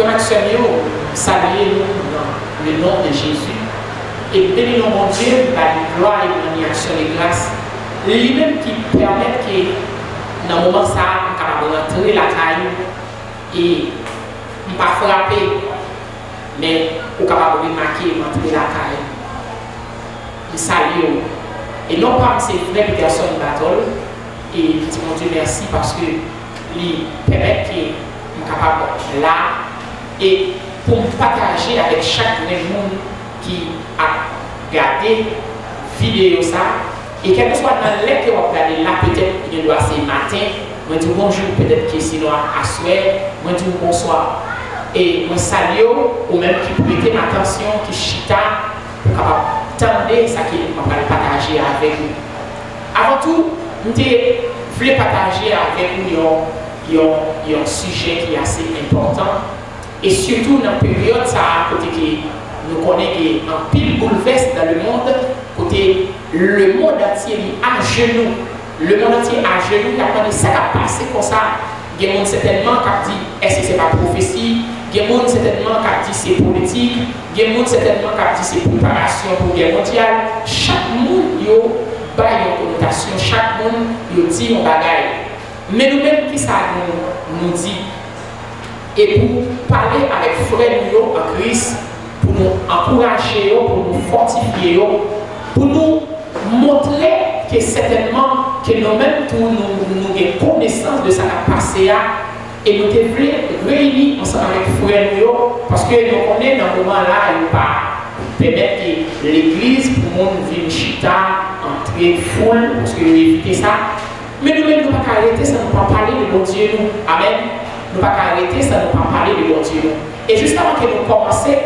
frères et sœurs, saluez-nous dans le nom de Jésus. Et bénis-nous, mon Dieu, par la gloire et l'action de grâce. Lui-même qui permet que dans le moment ça, nous capable rentrer la caille et ne pas frapper, mais nous capable de remarquer rentrer la caille. Nous saluons. Et non pas ces frères et personnes battle. Et dis mon Dieu merci parce que lui permet que nous sommes capables là et pour partager avec chaque monde qui a regardé vidéo ça. Et quel que soit dans l'air que vous regardez là, peut-être il doit c'est matin, moi dis bonjour, peut-être que c'est noir à soir, moi dis bonsoir. Et moi salue ou même qui prêtez attention, qui chita, pour capable tendre ça qui va partager avec vous. Avant tout, nous voulons partager avec vous un sujet qui est assez important. Et surtout dans la période ça, côté que nous connaissons un pile bouleverse dans le monde, côté le monde entier est à genoux. Le monde entier est à genoux, il y a pas de ça qui a passé comme ça. Il y a des gens certainement qui dit est-ce que c'est pas prophétie? Il y a des gens certainement qui dit c'est politique. Il y a des gens certainement qui dit c'est préparation pour la guerre mondiale. Chaque monde a une connotation, chaque monde dit un bagage. Mais nous-mêmes, qui ça nous dit? Et pour parler avec frères en Christ, pour nous encourager, pour nous fortifier, pour nous montrer que certainement que nous-mêmes nous avons connaissance de ce qui a passé et nous devons réunir ensemble avec frères parce que nous connaissons dans ce moment-là, il ne pas permettre que l'église pour nous vienne chita, entrer foule, parce que nous évitons ça. Mais nous-mêmes, nous ne pouvons pas arrêter ça, nous ne pouvons pas parler de mon Dieu. Amen. Nous ne pouvons pas arrêter ça, nous ne pouvons pas parler de mon Dieu. Et juste avant que nous commencions,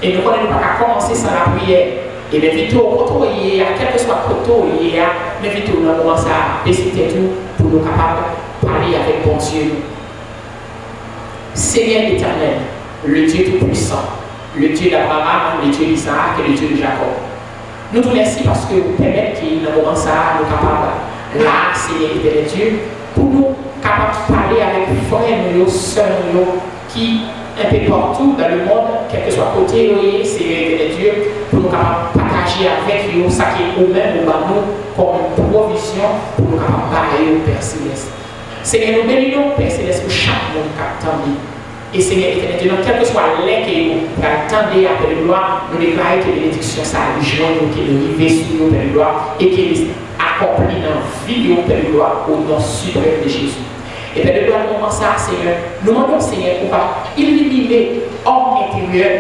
et nous ne pouvons pas commencer sans la prière, et bien vite au côté, quel que soit le côté, mais vite nous commençons à baisser tout pour nous capables de parler avec mon Dieu. Seigneur éternel, le Dieu tout-puissant, le Dieu d'Abraham, le Dieu d'Isaac et le Dieu de Jacob. Nous te remercions parce que vous permettez qu'il nous commence à nous capables là, Seigneur éternel Dieu, pour nous capables de parler avec frères et sœurs qui un peu partout dans le monde, quel que soit côté, Seigneur éternel Dieu, pour nous capables de partager avec eux ça qui est nous-mêmes ou nous comme provision pour nous capables de parler au Père Céleste. Seigneur, nous bénissons Père Céleste pour chaque monde qui attend. Et Seigneur éternel Dieu, quel que soit l'air que nous attendons après le gloire, nous déclarons que bénédiction ça a nous, que nous vivons sur nous, Père de gloire, et que nous accomplit dans la vie de Père de gloire au nom suprême de Jésus. Et Père de gloire, nous demandons ça, Seigneur. Nous demandons, Seigneur, pour pas illuminer homme intérieur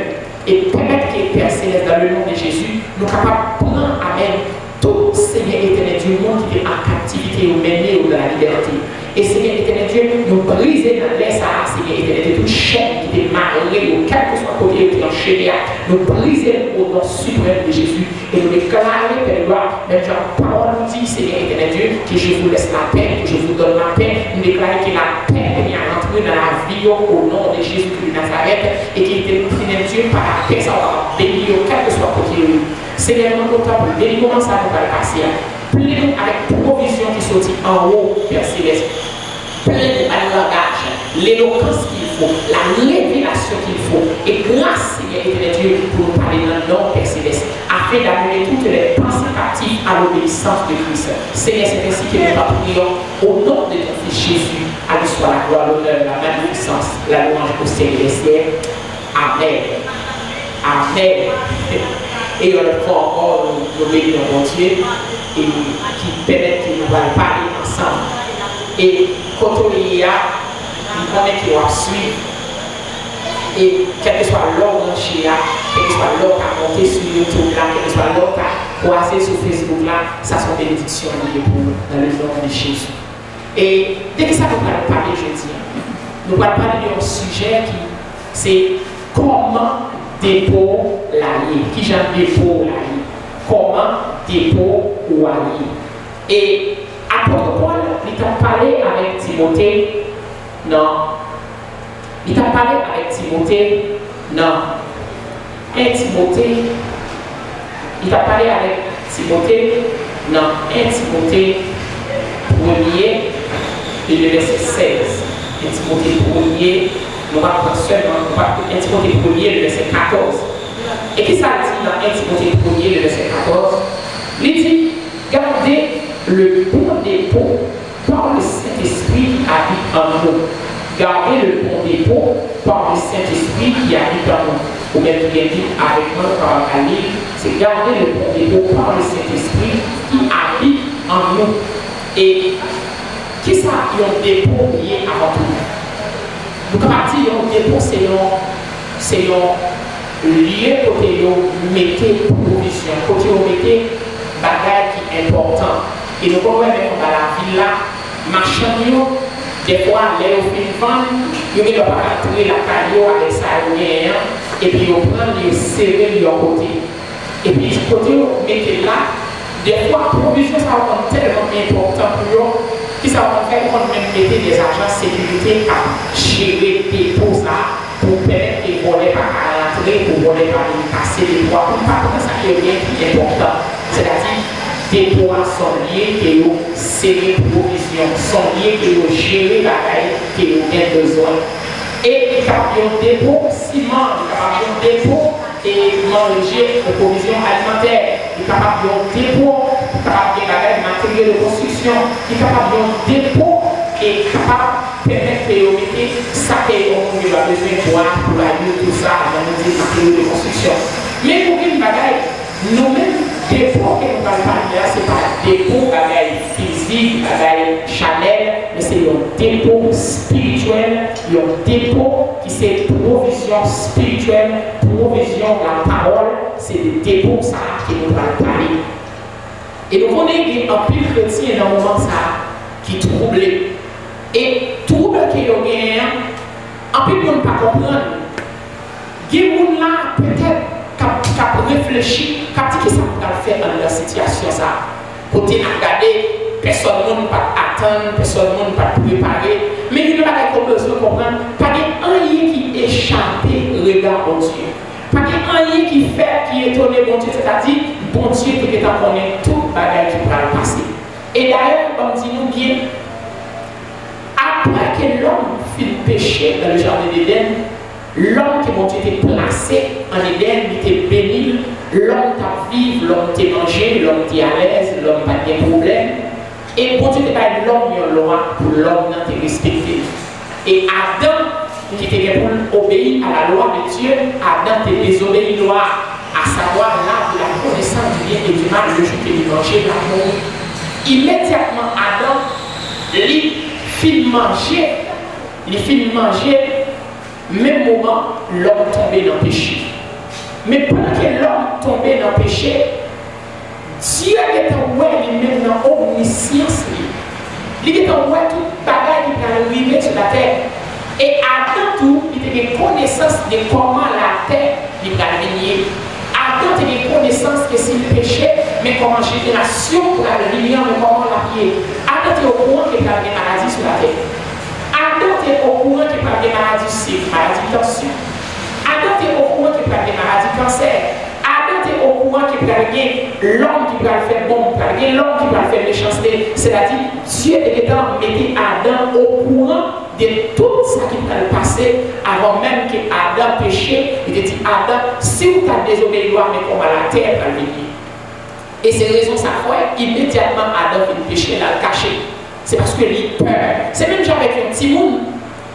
et permettre que Père Céleste, dans le nom de Jésus, nous capables de prendre, Amen, tout Seigneur éternel Dieu, monde qui est en captivité ou mené ou dans la liberté. Et Seigneur éternel Dieu, nous briser dans l'air ça, Seigneur éternel Dieu, toute chaîne qui est marrée, ou quel que soit côté qui est enchaîné, nous briser au nom suprême de Jésus et nous déclarer, Père de gloire, même quand la parole nous dit, Seigneur éternel Dieu, que je vous laisse la paix, que je vous donne la paix, nous déclarer que la paix vient rentrer dans la vie au nom de Jésus de Nazareth et qu'il est éternel Dieu par la paix, ça va bénir, quel que soit côté. Seigneur, nous comptons, bénis comment ça nous va passer. Plein avec provision qui sortit en haut, Père Céleste. Plein de langage, l'éloquence qu'il faut, la révélation qu'il faut. Et grâce, Seigneur éternel Dieu, pour nous parler dans le nom, Père Céleste, afin d'amener toutes les pensées captives à l'obéissance de Christ. Seigneur, c'est ainsi que nous prions au nom de ton Fils Jésus. À lui soit la gloire, l'honneur, la magnificence, la louange au Seigneur des cieux. Amen. Amen. Et on le fait encore, nous bénissons mon Dieu, et qui permet que nous allons parler ensemble. Et quand il y a, il connaît qu'il va suivre. Et quel que soit l'ordre chez là, quel que soit l'ordre à monter sur YouTube là, quel que soit l'ordre à croiser sur Facebook là, ça sont des bénédictions liées pour nous dans le nom de Jésus. Et dès que ça nous allons parler jeudi, nous allons parler d'un sujet qui c'est comment dépôt l'allié. Qui j'aime dépôt l'allié? Comment dépôt ou allié? Et apôtre Paul, il t'a parlé avec Timothée. Non. Il t'a parlé avec Timothée. Non. Un Timothée. Il t'a parlé avec Timothée. Non. Un Timothée premier, et le verset 16. Un Timothée premier, nous allons prendre seulement, nous allons prendre 1 Timothée 1er, le verset 14. Et qui ça dit dans 1 Timothée 1er, le verset 14? Il dit, gardez le bon dépôt par le Saint-Esprit qui habite en nous. Gardez le bon dépôt par le Saint-Esprit qui habite en nous. Ou même qui est dit avec moi par la Bible, c'est garder le bon dépôt par le Saint-Esprit qui habite en nous. Et qui ça, il y a un dépôt lié avant tout? Nous pouvons dire un dépôt, c'est un lieu côté vous mettez provision, côté vous mettez bagaille qui est important. Et nous pouvons même dans la ville là, marchand, des fois, les au fin vendre, ils ne peuvent pas rentrer la caillou avec ça, et puis ils prennent les serrer de leur côté. Et puis, du côté, vous mettez là, des fois, la provision, ça va être tellement important pour eux, que ça va faire qu'on même mettre des agents de sécurité à gérer des dépôts là, pour permettre de voler par rentrer, pour voler par casser les bois, pour pas comme ça, il y a rien qui est important. C'est-à-dire, des bois sont liés, qui ont serré provision, sont liés, qui ont géré la caille, qui ont bien besoin. Et il y a un dépôt ciment, il y a un dépôt et manger de provisions alimentaires, il y a un dépôt, il y a un matériel de construction, il y a un dépôt et capable de permettre de mettre ça qu'on a besoin de voir pour la vie, tout ça, dans nos matériaux de construction. Mais pour une bagaille, nous-mêmes, dépôt que nous allons parler là, ce n'est pas un dépôt bagaille physique, bagaille chanel, mais c'est un dépôt spirituel, un dépôt qui c'est provision spirituelle, provision de la parole, c'est des dépôts ça que nous allons parler. Et nous connaissons un pile chrétien dans le moment ça qui trouble. Et trouble qu'il y a gagné, un peu de ne pas comprendre. Il y a des gens là peut-être qui réfléchissent, qui disent que ça va faire dans la situation. Côté à regarder, personne ne peut attendre, personne ne peut préparer. Mais il n'y a pas besoin de comprendre. Pas de rien qui échappe au regard de Dieu. Pas de rien qui fait, qui étonne bon Dieu. C'est-à-dire, bon Dieu qui est en connaît tout le bagage qui va passer. Et d'ailleurs, on dit nous bien, après que l'homme fit péché dans le jardin d'Éden, l'homme que bon Dieu était placé en Éden, il était béni, l'homme t'a vivre, l'homme t'a mangé, l'homme t'a à l'aise, l'homme n'a pas de problème. Et bon Dieu n'a pas l'homme une loi pour l'homme n'a pas respecté. Et Adam, qui était pour obéir à la loi de Dieu, Adam t'a désobéi la loi, à savoir l'arbre de la connaissance du bien et du mal, le jour qu'il a mangé l'amour. Immédiatement, Adam, il fit manger, même moment, l'homme tombait dans le péché. Mais pendant que l'homme tombait dans le péché, Dieu était lui-même dans l'omniscience. Il était tout bagage qui peut arriver sur la terre. Et Adam, tout, il avait connaissance de comment la terre va venir. Adam avait connaissance que s'il péchait, mais comment génération pour la venir, mais comment la pied. Adam était au courant qu'il y avait des maladies sur la terre. Adam était au courant qu'il y avait des maladies cibles, maladies de tension. Adam était au courant qu'il y avait des maladies cancer. Adam était au courant qu'il y avait l'homme qui va faire bon, l'homme qui va faire méchanceté. C'est-à-dire, Dieu était mis Adam au courant de tout ce qui va passer avant même que Adam péchait. Il dit Adam, si vous avez désobéi, mais comment la terre va venir. Et c'est raison ça fait immédiatement Adam fait péché, il a caché. C'est parce qu'il a peur. C'est même genre avec un petit monde.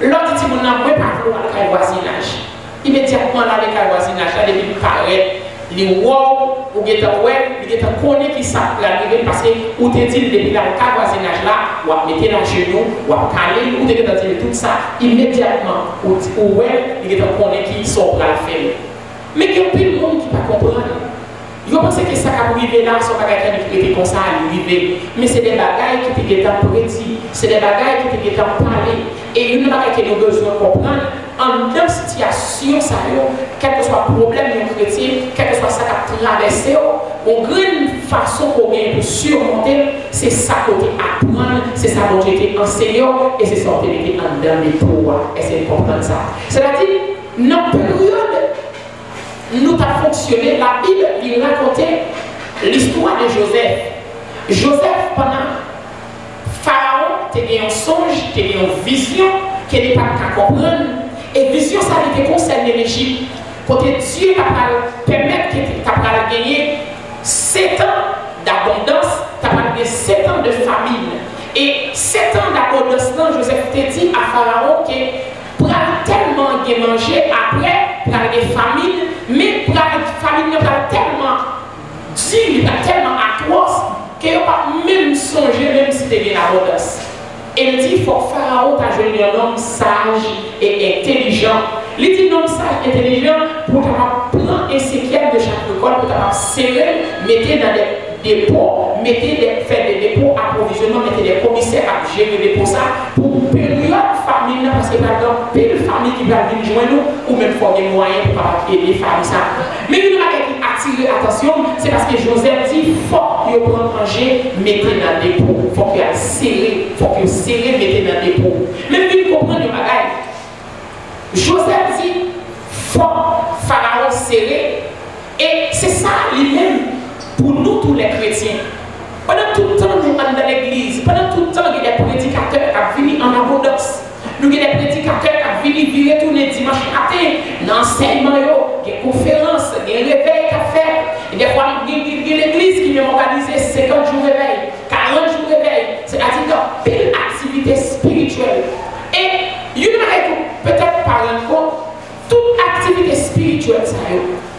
L'autre petit monde n'a pas vouloir le voisinage. Immédiatement là, le voisinage, là, il paraît. Les wow, ou bien il connaît qui ça l'arriver parce que ou te dit depuis là le voisinage là, ou à mettre la genou, ou à caler, ou te dire tout ça immédiatement, ou il connaît qui sont pour la faire. Mais il y a plein de monde qui ne pas comprendre. Ils pensent que ça a arrivé là, son bagage qui était comme ça à arriver. Mais c'est des bagages qui étaient prédits, c'est des bagages qui étaient parlés. Et une bagages que nous avons besoin de comprendre, en deux situations, quel que soit le problème de chrétien, quel que soit ça qui a traversé, une grande façon pour surmonter, c'est ça qu'on apprendre, c'est ça dont j'ai été enseigné, et c'est ça qu'on a été en dedans de pouvoir. Essayez de comprendre ça. C'est-à-dire, dans la période nous avons fonctionné, la Bible il racontait l'histoire de Joseph. Joseph, pendant Pharaon, tu as un songe, tu as une vision, qu'il n'est pas qu'à comprendre. Et vision, ça était concerne l'Égypte. Côté Dieu va permettre que tu vas gagner 7 ans d'abondance, tu vas gagner 7 ans de famine. Et 7 ans d'abondance, Joseph t'a dit à Pharaon que pour tellement manger après, pour aller famine, mais pour aller famine, il va tellement dur, il va tellement atroce, qu'il n'y a pas même songer, même si tu es l'abondance. Et il dit, il faut que Pharaon t'a joué un homme sage et intelligent. Il dit, un homme sage et intelligent, pour prendre un séquel de chaque école, pour serrer, mettre dans des dépôts, faire des dépôts approvisionnement, mettre des commissaires à gérer des dépôts, ça, pour une période famille, parce que par exemple, pile famille qui va venir joindre nous, ou même faut des moyens pour aider les familles. Ça. Mais il y a qui attire l'attention, c'est parce que Joseph dit, il faut que vous preniez manger, mettez dans le dépôt. Il faut que vous serrez, mettez dans le dépôt. Mais vous comprenez le bagage. Joseph dit, il faut Pharaon serrer, et c'est ça lui-même. Pour nous tous les chrétiens, pendant tout le temps nous sommes dans l'église, pendant tout le temps il y a des prédicateurs qui viennent en abondance. Nous avons des prédicateurs qui viennent retourner dimanche matin dans l'enseignement, des conférences, des réveils à faire. Et des fois, il y a l'église qui vient organiser 50 jours réveil, 40 jours réveil, c'est-à-dire pile activité spirituelle. Et il y a peut-être par contre, toute activité spirituelle,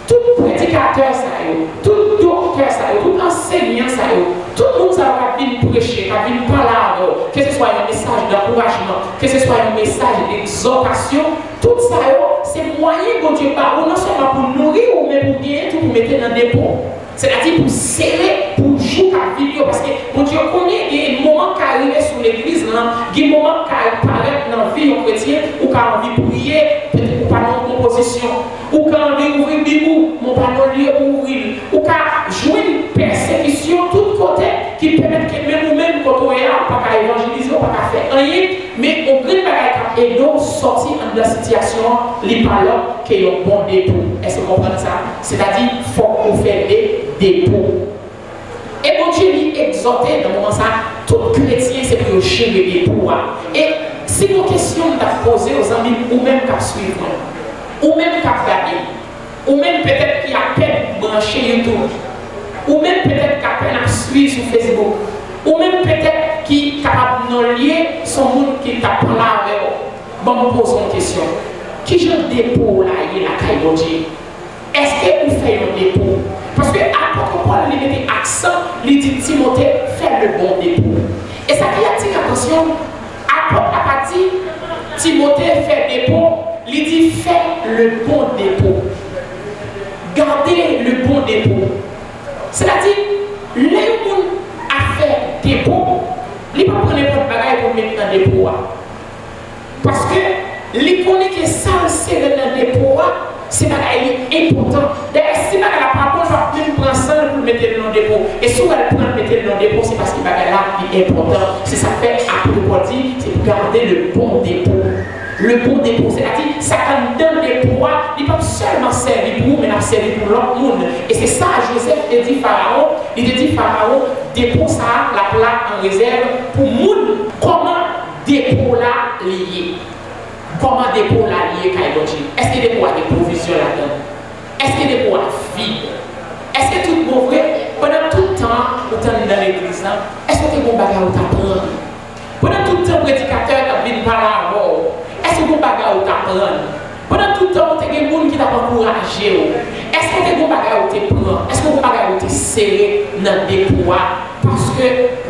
tout prédicateur, tout docteur, tout enseignant, tout le monde va venir prêcher, va venir parler, que ce soit un message d'encouragement, que ce soit un message d'exhortation, tout ça, c'est moyen que Dieu parle, non seulement pour nourrir ou même pour gagner, tout pour mettre dans des pots. C'est-à-dire pour serrer, pour jouer à vidéo, parce que mon Dieu connaît des moments qui arrivent sur l'église, des moments qui apparaissent dans la vie chrétienne, ou qui a envie de prier, peut-être pour pas de composition, ou qui a envie d'ouvrir Bible, mon panneau lieu pour ouvrir, ou qui a joué une persécution de tous côtés qui permet que même nous-mêmes, quand on est là, pas qu'à évangéliser, pas qu'à faire rien, mais on grille par et donc sortir de la situation, les parlons qui ont bon dépôt. Est-ce que vous comprenez ça? C'est-à-dire, il faut qu'on fasse des dépôts. Et mon Dieu lui exhortait dans le moment ça, tout chrétien c'est pour gérer des dépôts. Et si vos questions vous posées aux amis, ou même qu'à suivre, ou même qu'à regarder, ou même peut-être qui a peine branché YouTube, ou même peut-être qu'à peine à suivre sur Facebook, ou même peut-être qui est capable de lier son monde qui t'a parlé avec vous. Bon, me pose une question. Qui genre de dépôt là, il y a la caille de Dieu? Est-ce que vous faites un dépôt? Parce que l'apôtre Paul lui met accent, lui dit Timothée, fais le bon dépôt. Et ça qui attire l'attention, l'apôtre n'a pas dit Timothée, fais dépôt, lui dit fais le bon dépôt. Gardez le bon dépôt. C'est-à-dire, les gens à faire dépôt, ils ne peuvent pas prendre n'importe bagaille pour mettre dans le dépôt. Parce que les connaît que ça, c'est dans le dépôt, c'est important. D'ailleurs, si la parole va plus prendre ça pour mettre dans le dépôt, et si elle prend mettre dans le dépôt, c'est parce que là est important. C'est ça fait, après le dit, c'est pour garder le bon dépôt. Le bon dépôt, c'est-à-dire, ça quand donne des poids, il ne peut pas seulement servir pour vous, mais il servir pour l'autre monde. Et c'est ça, Joseph a dit Pharaon, il a dit Pharaon, dépôt ça, la plaque en réserve pour monde. Comment dépôt là lié? Comment dépôt là lié Kaïdonji? Est-ce qu'il y a des dépôt à des provisions là-dedans? Est-ce qu'il y a des dépôt à vide? Est-ce que tout le vrai, pendant tout le temps, au temps dans l'église, est-ce que tu as un bagage où tu apprends? Pendant tout le temps, le prédicateur qui vient parler avant, est-ce que tu as un bagage où tu apprends? Pendant tout le temps, tu as des gens qui t'ont encouragé. Est-ce que tu as un bagage où tu prends? Est-ce que tu as un bagage où tu es serré dans le dépôt? Parce que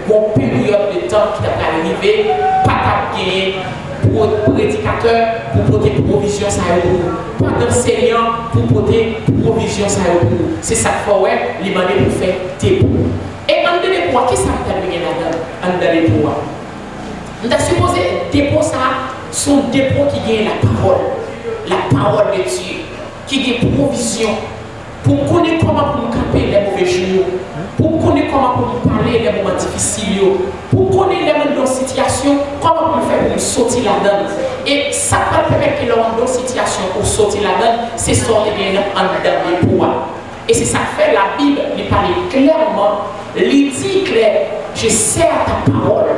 bon période de temps qui t'a arrivé, pas gagné. Pour prédicateur, pour porter provision, ça y est. Pas d'enseignant, pour porter provision, ça y est. C'est ça qu'il faut, les demander pour faire dépôt. Et en dépôt, qu'est-ce que ça veut dire là-dedans? En dépôt. On a supposé dépôt, ça, son dépôt qui gagne la parole de Dieu, qui gagne provision. Pour connaître comment pour nous camper les mauvais jours, pour connaître comment pour nous parler les moments difficiles, pour connaître les moments de situation, comment pour nous faire pour nous sortir là-dedans. Et ça va permettre que l'on dans situation pour sortir là-dedans, c'est sortir bien en dedans des poids. Et c'est ça que fait la Bible, il parle clairement, il dit clair, je sers ta parole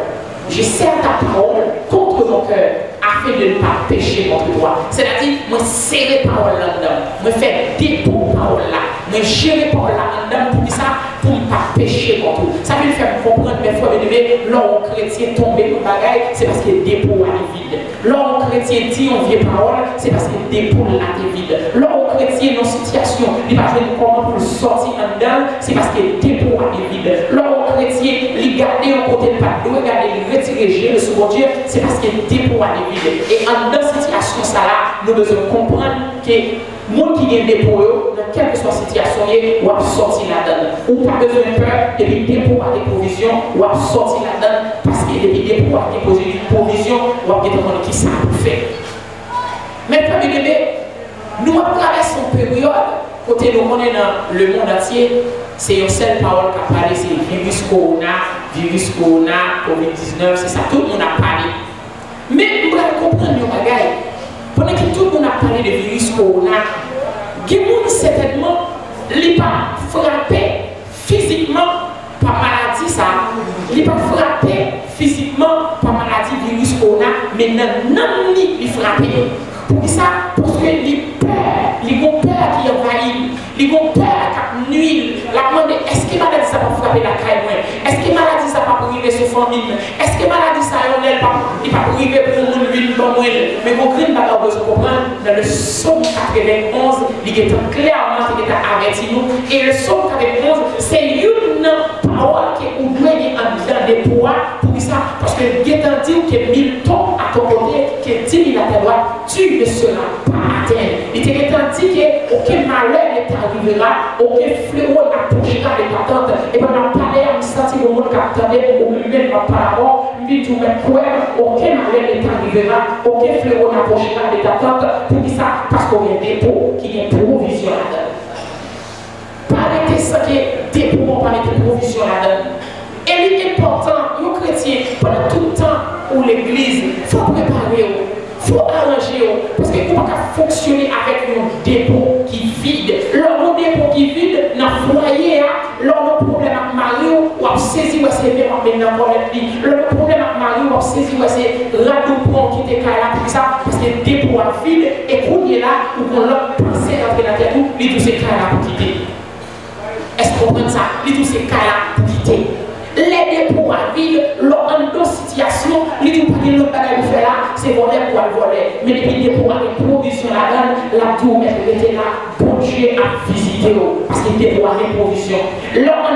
contre mon cœur, afin de ne pas pécher contre toi. C'est-à-dire, moi serrer parole là-dedans, moi faire dépôt parole là, moi gérer parole là-dedans pour ça, pour ne pas pécher contre toi. Ça veut faire comprendre, mes frères et amis, lorsqu'un chrétien tombe dans le bagaille, c'est parce que le dépôt est vide. Lorsqu'un chrétien dit on vient parole, c'est parce que le dépôt est vide. Lorsqu'un chrétien dans une situation, il va jouer comment pour sortir en dedans, c'est parce que le dépôt est vide. Lorsqu'un chrétien, il garde un côté de pas, il regarde, il retire le second Dieu, c'est parce que le dépôt est vide. Et en dans cette situation, ça là, nous devons comprendre que les gens qui ont des dépôts, dans quelle que soit la situation, ou à sortir là-dedans. Ou pas besoin de peur, et puis dépôt à des provisions, ou à sortir là-dedans, parce que les dépôts à des provisions, ou à des qui ça fait. Mais comme bébé, nous traversons une période, côté nous on est dans le monde entier, c'est une seule parole qui a parlé, c'est virus corona, Covid-19, c'est ça, tout le monde a parlé. Mais nous devons comprendre nos bagailles. Pendant que tout le monde a parlé de virus corona, il y a des gens certainement ne sont pas frappés physiquement par maladie, ça. Ils ne sont pas frappés physiquement par maladie virus corona, mais non, ils sont frappés. Pour ça, parce que les ont peur qui envahissent, les ont peur qui nuisent. La demande est, est-ce que maladie ça va frapper la caille? Est-ce que maladie ça va arriver sur famille? Est-ce que maladie ça va arriver pour le monde vivre dans moi? Mais vous comprenez pas besoin de comprendre dans le psaume 91, il est clairement averti nous. Et le psaume 91, c'est une parole qui est ouverte dans des poids pour ça. Parce que Dieu t'a dit que 1000 tombent à ton côté, que 10 000 à ta droite, tu ne seras pas atteint. Il t'a dit qu'aucun malheur ne t'arrivera, aucun fléau n'approchera de ta tente. Et bien, on a parlé à un sentiment de monde qui attendait, ou même ma parole, lui, tu me crois, aucun malheur ne t'arrivera, aucun fléau n'approchera de ta tente. Pour ça, parce qu'on y a un dépôt qui est provision là-dedans. Parlez de ça qui est dépôt, on parle de provision là-dedans. Et l'important, les chrétiens, pendant tout le temps où l'église, il faut préparer, il faut arranger, parce qu'on ne peut pas fonctionner avec un dépôt qui vide. Leur dépôt qui vide, dans le foyer, leur problème avec Mario, ou à saisir, c'est bien maintenant pour l'être. Leur problème avec Mario, ou à saisir, c'est radopron qui était là pour ça, parce que le dépôt est vide, et qu'on est là, ou qu'on l'a pensé rentrer dans la tête, il tout ces cas-là pour quitter. Est-ce qu'on comprend ça? Il tout ces cas-là pour quitter. Les dépôts à vide, leur situation, les tout pas l'autre bagage faire là, c'est voler pour voler. Mais depuis les dépôts à des provisions là-dedans, la tour était là, bon Dieu a visité, parce qu'il dépôt à des provisions. Leur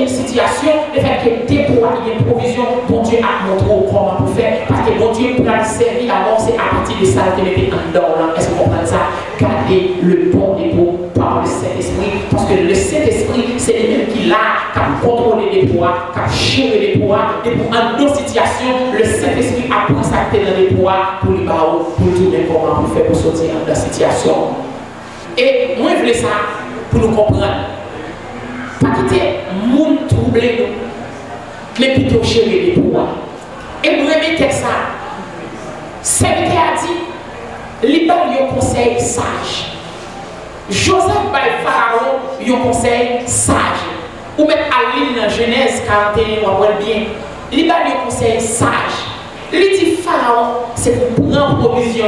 situation, le fait que dépôt à des provisions, bon Dieu a montré comment pour faire, parce que bon Dieu pour la servir avant, c'est à partir de ça que mettez en dedans là. Est-ce que vous comprenez ça? Gardez le bon dépôt par le Saint-Esprit, parce que le Saint-Esprit, c'est lui-même qui l'a, qui a contrôlé les poids, qui a géré les poids, et pour en d'autres situations, le Saint-Esprit apprend sa tête dans les poids pour les barreaux, pour tout même comment pour faire pour sortir de la situation. Et moi, je voulais ça pour nous comprendre. Pas quitter le monde troublé, mais plutôt gérer les poids. Et vous remettez ça. Serviteur a dit, libère un conseil sage. Joseph by Pharaon, un conseil sage. Ou mettre à l'île dans Genèse 41, on voit bien. Libère un conseil sage. Il dit Pharaon, c'est pour prendre provision,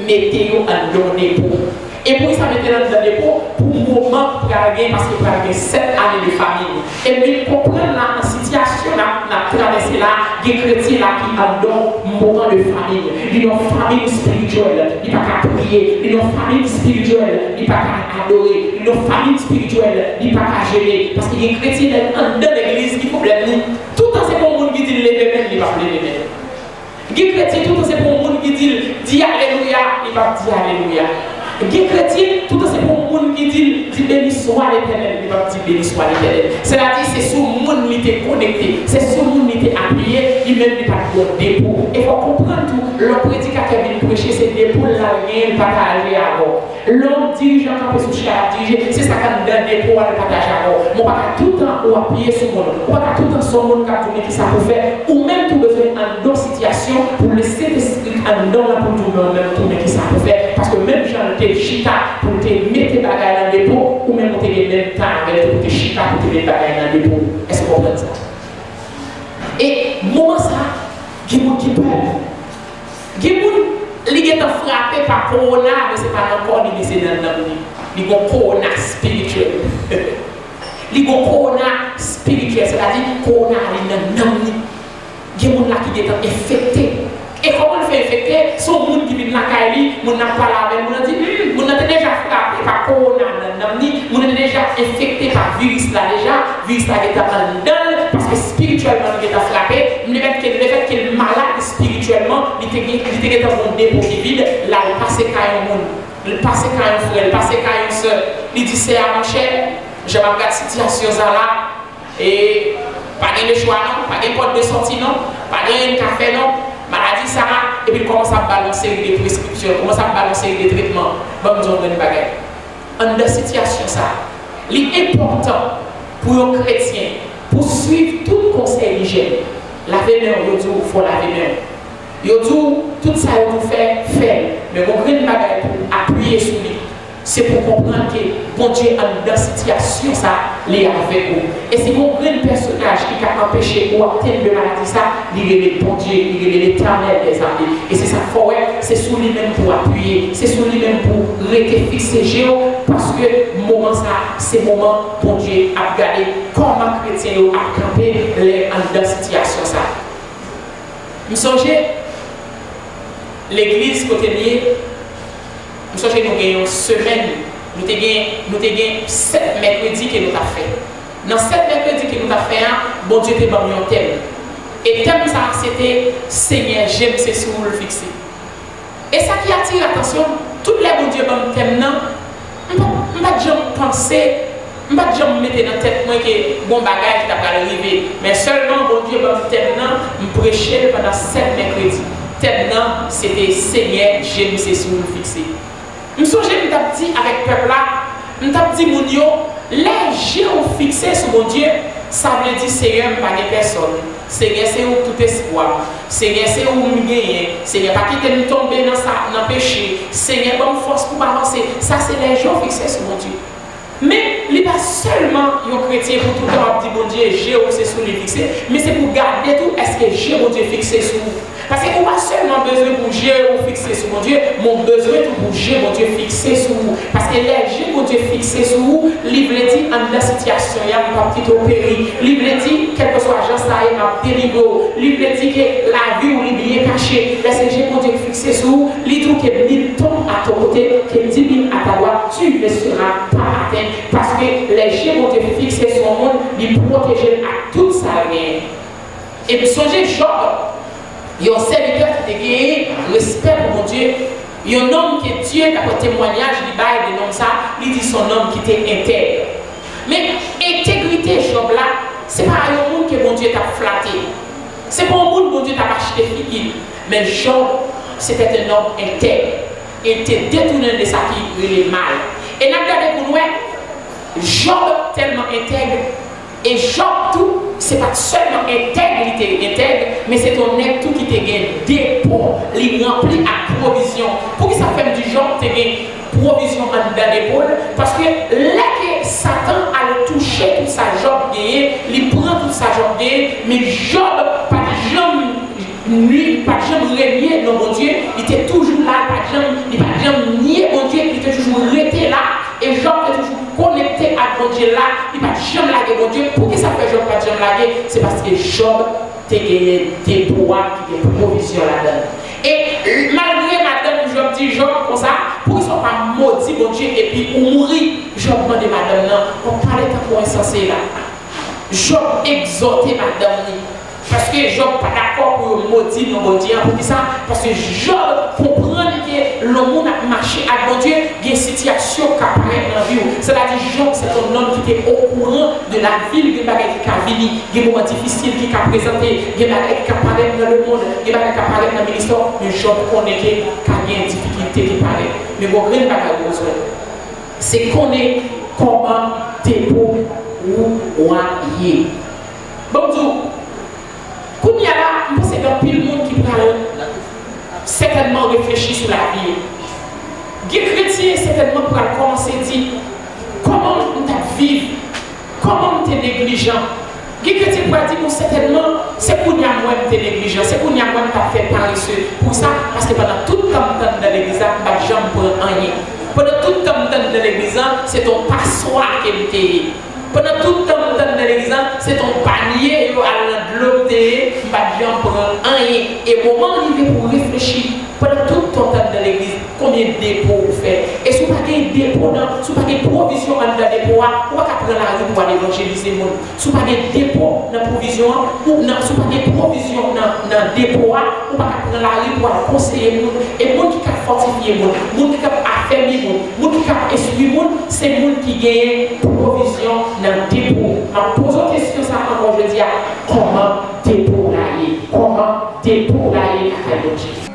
mettez-vous en donner pour. Et pour ça, mettez dans le dépôt pour un moment pour gagner, parce qu'il va gagner 7 années de famille. Et puis, comprendre la situation, la traversée là, des chrétiens là qui ont un moment de famille. Ils ont une famille spirituelle, ils ne peuvent pas prier. Ils ont une famille spirituelle, ils ne peuvent pas adorer. Ils ont une famille spirituelle, ils ne peuvent pas gérer. Parce qu'il y a des chrétiens dans l'église qui font les tout le temps, c'est pour le monde qui dit lever même, il va lever même. Il y a des chrétiens, tout le temps, c'est pour le monde qui dit Alléluia, il va dire Alléluia. Les chrétiens, tout c'est pour le monde qui dit béni soit l'Éternel, il va dire béni soit l'Éternel. C'est-à-dire c'est sur le monde qui est connecté, c'est sur le monde qui est appuyé, il même pas de dépôt. Il faut comprendre tout. Le prédicateur vient prêcher, c'est dépôt là, il pas aller avant. L'homme dirigeant qui peut soucher à diriger, c'est ça qu'on donne dépôt à le partage avant. On va tout le temps appuyer sur le monde, on va tout le temps sur le monde qui ça pour faire, ou même tout besoin en d'autres situations pour laisser en dedans là pour tout le monde, même tout qui ça pour faire. Parce que même j'en ai chita pour te mettre des bagages dans le dépôt, ou même pour te mettre temps avec pour te chita pour te mettre des bagages dans le dépôt. Est-ce que vous comprenez ça? Et moment ça, il y a des gens qui peuvent. Il y a des gens il est frappé par corona, mais ce n'est pas encore lui, c'est dans l'homme. Il y a un corona spirituel. Il y a un corona spirituel, c'est-à-dire corona dans l'homme. Il y a des gens qui sont infectés. Et comment on fait infecter? Son monde qui vient dans la caille, on n'a pas la même, on a dit, on a déjà frappé par corona dans l'homme, on est déjà infecté par virus là déjà, virus là qui est en dedans, parce que spirituellement il est frappé, le fait qu'il est malade spirituellement, il est en dépôt qui vide, là il passe quand un monde, il passe quand un frère, il passe quand une soeur, il dit c'est à mon cher, je vais regarder cette situation là, et pas de choix non, pas de porte de sortie non, pas de café non, maladie ça, et puis il commence à balancer des prescriptions, commence à balancer des traitements, bon nous avons une bagarre. En de situation ça, l'important pour un chrétien, pour suivre tout conseil d'hygiène, laver main, il faut laver main. Il tout ça il faut faire, mais vous avez une bagarre pour appuyer sur lui. C'est pour comprendre que bon Dieu en dans situation ça, il est avec vous. Et si vous avez un personnage qui a empêché ou atteindre de maladie ça, il est le bon Dieu, il est l'éternel des amis. Et c'est ça faut c'est sur lui-même pour appuyer, c'est sur lui-même pour rester fixé géo, parce que moment ça, c'est moment bon Dieu a regardé comment chrétien a campé dans situation ça. Vous songez l'église côté lié. Nous avons une semaine, nous avons 7 mercredis que nous avons fait. Dans 7 mercredis que nous avons fait, bon Dieu t'a donné un thème. Et le thème, c'était Seigneur, j'aime ces sous le fixer. Et ça qui attire l'attention, tous les bon Dieu dans le thème, je ne vais pas penser, je ne vais pas mettre dans la tête que bon bagage qui t'a arrivé. Mais seulement bon Dieu dans le thème, je prêchais pendant 7 mercredis. Le thème, c'était Seigneur, j'aime ces sous le fixer. Je me souviens, je me dit avec le peuple là, je me dit, mon Dieu, les gens fixés sur mon Dieu, ça veut dire Seigneur, pas de personne. Seigneur, c'est où tout espoir. Seigneur, c'est où nous gagnons. Seigneur, pas quitter nous tomber dans le péché. Seigneur, bonne force pour avancer. Ça, c'est les gens fixés sur mon Dieu. Mais il n'est pas seulement un chrétien pour tout le temps dire, bon Dieu, j'ai c'est sur les fixé, mais c'est pour garder tout, est-ce que j'ai mon Dieu fixé sur vous? Parce qu'on n'a pas seulement besoin pour gérer ou fixer sur mon Dieu, mon besoin pour gérer mon Dieu fixé sur vous. Parce que les j'ai mon Dieu fixé sur vous, il veut dire en la situation, il y a un petit opéri, il veut dire, quel que soit l'agence, il y a un délivré, il veut dire que la vie ou l'oublié caché, laissez j'ai mon Dieu fixé sur vous, il dit que 1000 tombe à ton côté, que 10 000 à ta droite, tu ne seras pas atteint. Parce que les gens vont te fixer sur le monde, ils protègent à tout ça. Et puis, songez, Job, il y a un serviteur qui a gagné respect pour mon Dieu. Il y a un homme qui est Dieu, d'après témoignage, il baille des noms ça, il dit son homme qui était intègre. Mais intégrité, Job là, ce n'est pas un monde que mon Dieu t'a flatté. Ce n'est pas un monde que mon Dieu t'a acheté figure. Mais Job, c'était un homme intègre. Il était détourné de ça qui est mal. Et nous regardons pour nous, Job tellement intègre. Et Job tout, ce n'est pas seulement intègre, mais c'est ton être tout qui te gagne dépôt, il remplit à provision. Pour que ça fait du Job te gagne provision en dedans d'épaule, parce que là que Satan a le touché tout ça Job gagne, il prend tout ça Job gagne, mais Job pas de jambe nuit, pas de jambe régner dans mon Dieu, il était toujours là, pas de jambe nier mon Dieu, il était toujours resté là. Et Job est toujours connecté à mon Dieu là, il va jamais laguer mon Dieu. Pour qui ça fait Job pas jamais laguer? C'est parce que Job a gagné des pouvoirs qui ont des provisions là-dedans. Et malgré madame, Job dit Job comme ça, pour qu'ils ne soient pas maudits mon Dieu et puis ou mourir, Job demande madame là, on parlait de quoi insensé là. Job exhortait madame. Parce que Job n'est pas d'accord pour maudire nos Dieu. Pour ça, parce que Job comprend que le monde a marché avec mon Dieu, il y a une situation qui apparaît dans la vie. C'est-à-dire Job, c'est un homme qui était au courant de la ville, de la qui a vécu, il y a des moments difficiles qui a présenté, il y a des qui apparaît dans le monde, il y a des qui apparaît dans le ministère. Mais Job connaît qu'il y a une difficulté qui paraît. Mais bon, rien n'a pas besoin. C'est connaître comment t'es pour ou y. Bon, comme il y a là, c'est un pile monde qui parle certainement réfléchir sur la vie. Les chrétiens certainement pour commencer à dire comment on t'a vivre, comment on t'es négligent, Les chrétiens pourraient dire certainement, c'est pour nous moins de négligence, c'est pour nous moins de faire paresseux. Pour ça, parce que pendant tout le temps dans l'église, pas de jambe pour rien. Pendant tout le temps dans l'église, c'est ton passoire qui est. Pendant tout le temps dans l'église, c'est ton panier à l'eau, pas de jambe pour rien. Et au moment où il est pour réfléchir, pendant tout le temps dans l'église, combien de dépôts vous faites? Et si vous n'avez pas de dépôt, si vous n'avez pas de provision dans le dépôt, vous ne pouvez pas prendre la rue pour aller évangéliser le monde. Si vous n'avez pas de dépôt dans la provision, ou si vous n'avez pas de provision dans le dépôt, vous ne pouvez pas prendre la rue pour aller conseiller le monde. Et le monde qui a fortifié le monde, le monde qui a affermi le monde, le monde qui a instruit le monde, c'est le monde qui gagne provision dans le dépôt. Alors, posons question ça encore, je dis, comment dépôt là? Comment dépôt là?